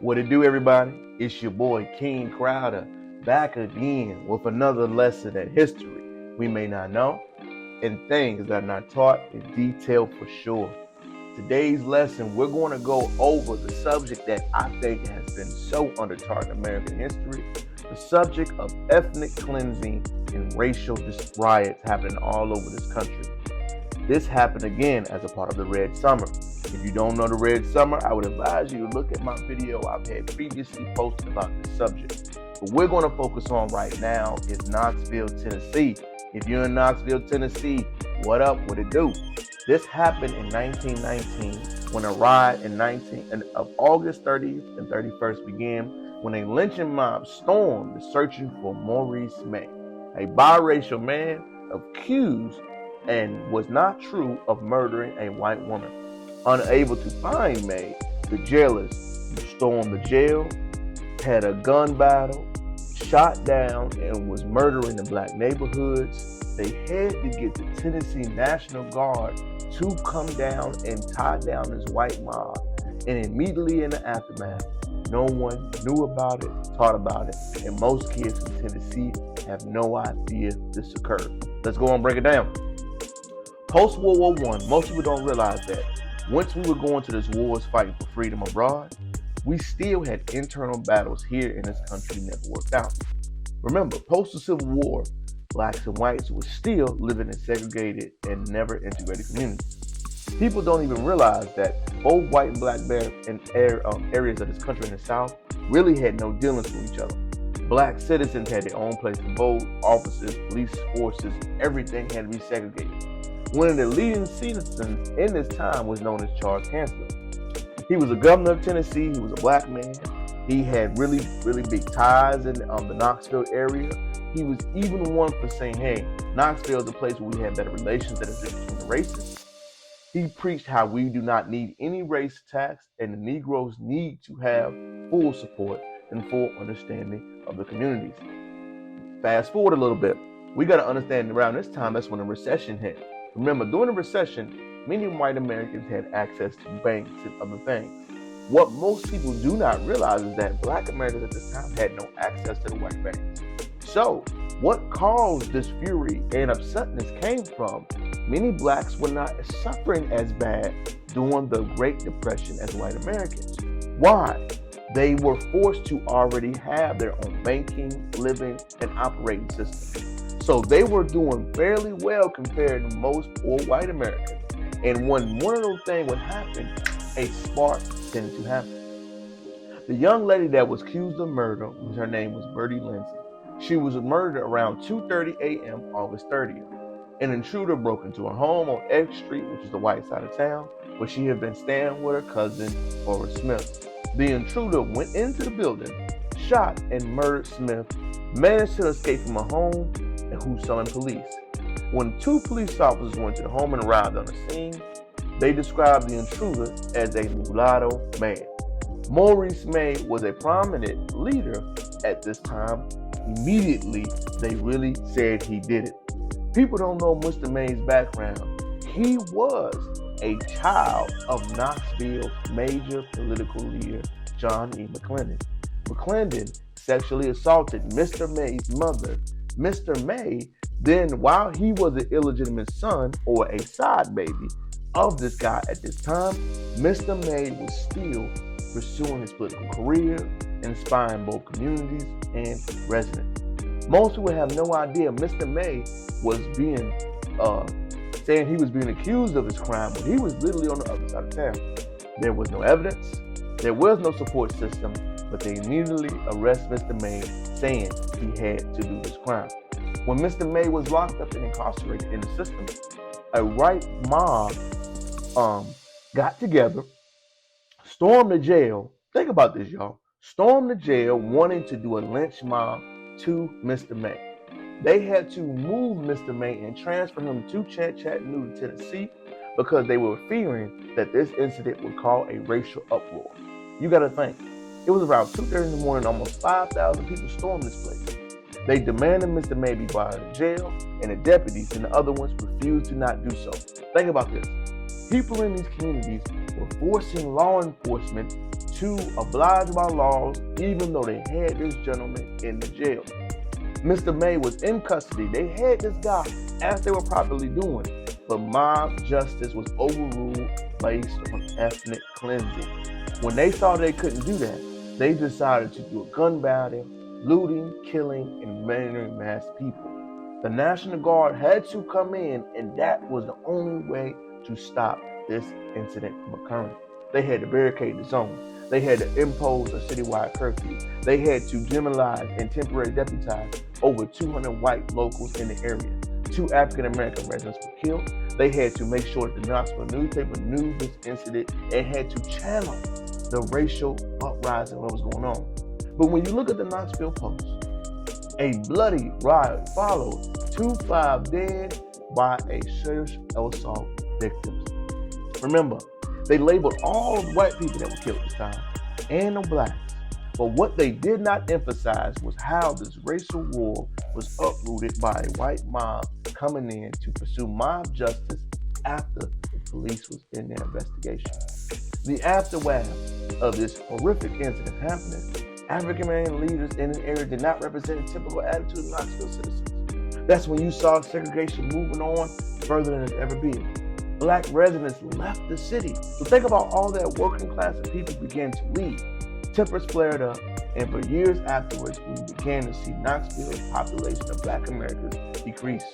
What it do, everybody? It's your boy King Crowder, back again with another lesson in history we may not know and things that are not taught in detail for sure. Today's lesson, we're going to go over the subject that I think has been so under-taught in American history, the subject of ethnic cleansing and racial riots happening all over this country. This happened again as a part of the Red Summer. If you don't know the Red Summer, I would advise you to look at my video I've had previously posted about this subject. What we're going to focus on right now is Knoxville, Tennessee. If you're in Knoxville, Tennessee, what up? What it do? This happened in 1919 when a riot of August 30th and 31st began when a lynching mob stormed searching for Maurice May, a biracial man accused and was not true of murdering a white woman. Unable to find May, the jailers stormed the jail, had a gun battle, shot down, and was murdering the black neighborhoods. They had to get the Tennessee National Guard to come down and tie down this white mob. And immediately in the aftermath, no one knew about it, taught about it, and most kids in Tennessee have no idea this occurred. Let's go and break it down. Post-World War I, most people don't realize that once we were going to this wars fighting for freedom abroad, we still had internal battles here in this country never worked out. Remember, post the Civil War, blacks and whites were still living in segregated and never integrated communities. People don't even realize that both white and black areas of this country in the South really had no dealings with each other. Black citizens had their own place to vote, officers, police forces, everything had to be segregated. One of the leading citizens in this time was known as Charles Chancellor. He was a governor of Tennessee. He was a black man. He had really big ties in the Knoxville area. He was even one for saying, hey, Knoxville is a place where we have better relations that are different between the races. He preached how we do not need any race tax and the Negroes need to have full support and full understanding of the communities. Fast forward a little bit. We got to understand around this time, that's when the recession hit. Remember, during the recession, many white Americans had access to banks and other things. What most people do not realize is that black Americans at this time had no access to the white banks. So, what caused this fury and upsetness came from many blacks were not suffering as bad during the Great Depression as white Americans. Why? They were forced to already have their own banking, living, and operating system. So they were doing fairly well compared to most poor white Americans. And when one of those things would happen, a spark tended to happen. The young lady that was accused of murder, her name was Bertie Lindsay. She was murdered around 2:30 a.m. August 30th. An intruder broke into her home on X Street, which is the white side of town, where she had been staying with her cousin, Laura Smith. The intruder went into the building, shot and murdered Smith, managed to escape from her home, and who summoned police. When two police officers went to the home and arrived on the scene, they described the intruder as a mulatto man. Maurice May was a prominent leader at this time. Immediately, they really said he did it. People don't know Mr. May's background. He was a child of Knoxville's major political leader, John E. McClendon. McClendon sexually assaulted Mr. May's mother. Mr. May, then, while he was an illegitimate son or a side baby of this guy at this time, Mr. May was still pursuing his political career, inspiring both communities and residents. Most people have no idea Mr. May was being saying he was being accused of his crime when he was literally on the other side of town. There was no evidence, there was no support system, but they immediately arrest Mr. May saying he had to do this crime. When Mr. May was locked up and incarcerated in the system, a white mob got together, stormed the jail. Think about this, y'all. Stormed the jail wanting to do a lynch mob to Mr. May. They had to move Mr. May and transfer him to Chattanooga, Tennessee, because they were fearing that this incident would cause a racial uproar. You got to think, it was around 2:30 in the morning, almost 5,000 people stormed this place. They demanded Mr. May be brought out of jail, and the deputies and the other ones refused to not do so. Think about this. People in these communities were forcing law enforcement to oblige by laws, even though they had this gentleman in the jail. Mr. May was in custody. They had this guy as they were properly doing, but mob justice was overruled based on ethnic cleansing. When they saw they couldn't do that, they decided to do a gun battle, looting, killing, and murdering mass people. The National Guard had to come in, and that was the only way to stop this incident from occurring. They had to barricade the zone. They had to impose a citywide curfew. They had to demoralize and temporarily deputize over 200 white locals in the area. 2 African-American residents were killed. They had to make sure that the Knoxville newspaper knew this incident and had to channel the racial uprising that was going on. But when you look at the Knoxville Post, a bloody riot followed, 25 dead by a sexual assault victims. Remember, they labeled all of the white people that were killed this time and the blacks. But what they did not emphasize was how this racial war was uprooted by a white mob coming in to pursue mob justice after the police was in their investigation. The aftermath of this horrific incident happening, African-American leaders in an area did not represent a typical attitude of Knoxville citizens. That's when you saw segregation moving on further than it's ever been. Black residents left the city. So think about all that working class of people began to leave. Tempers flared up, and for years afterwards, we began to see Knoxville's population of Black Americans decrease.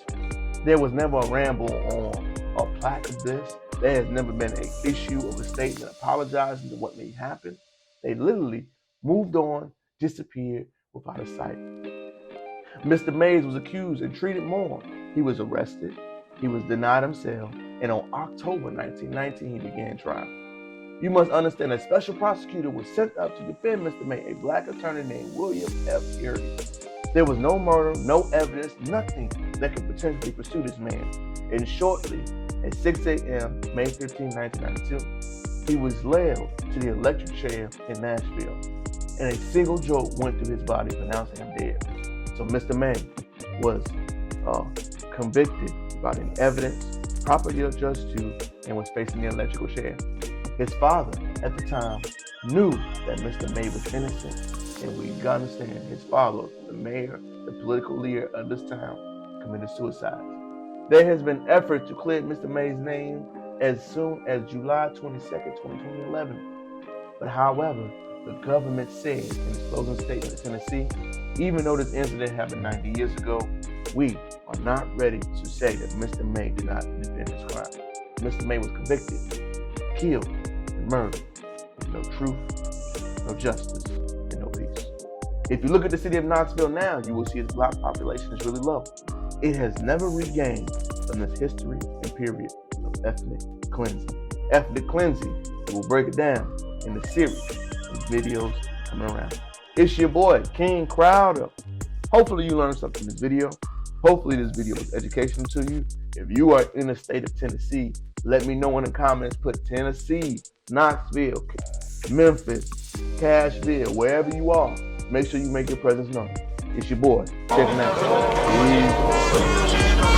There was never a ramble on a plaque of this. There has never been an issue of a statement apologizing to what may happen. They literally moved on, disappeared without a sight. Mr. Mays was accused and treated more. He was arrested, he was denied himself, and on October 1919, he began trial. You must understand a special prosecutor was sent up to defend Mr. May, a black attorney named William F. Erie. There was no murder, no evidence, nothing that could potentially pursue this man. And shortly, at 6 a.m., May 15, 1992, he was led to the electric chair in Nashville, and a single jolt went through his body, pronouncing him dead. So Mr. May was convicted without any evidence, properly adjudged to, and was facing the electrical chair. His father, at the time, knew that Mr. May was innocent, and we got to understand his father, the mayor, the political leader of this town, committed suicide. There has been effort to clear Mr. May's name as soon as July 22nd, 2011. But however, the government said in its closing statement to Tennessee, even though this incident happened 90 years ago, we are not ready to say that Mr. May did not defend his crime. Mr. May was convicted, killed, and murdered with no truth, no justice, and no peace. If you look at the city of Knoxville now, you will see its black population is really low. It has never regained from this history and period of ethnic cleansing. Ethnic cleansing, we will break it down in the series of videos coming around. It's your boy, King Crowder. Hopefully you learned something in this video. Hopefully this video was educational to you. If you are in the state of Tennessee, let me know in the comments. Put Tennessee, Knoxville, Memphis, Cashville, wherever you are. Make sure you make your presence known. It's your boy. Check it out. Peace.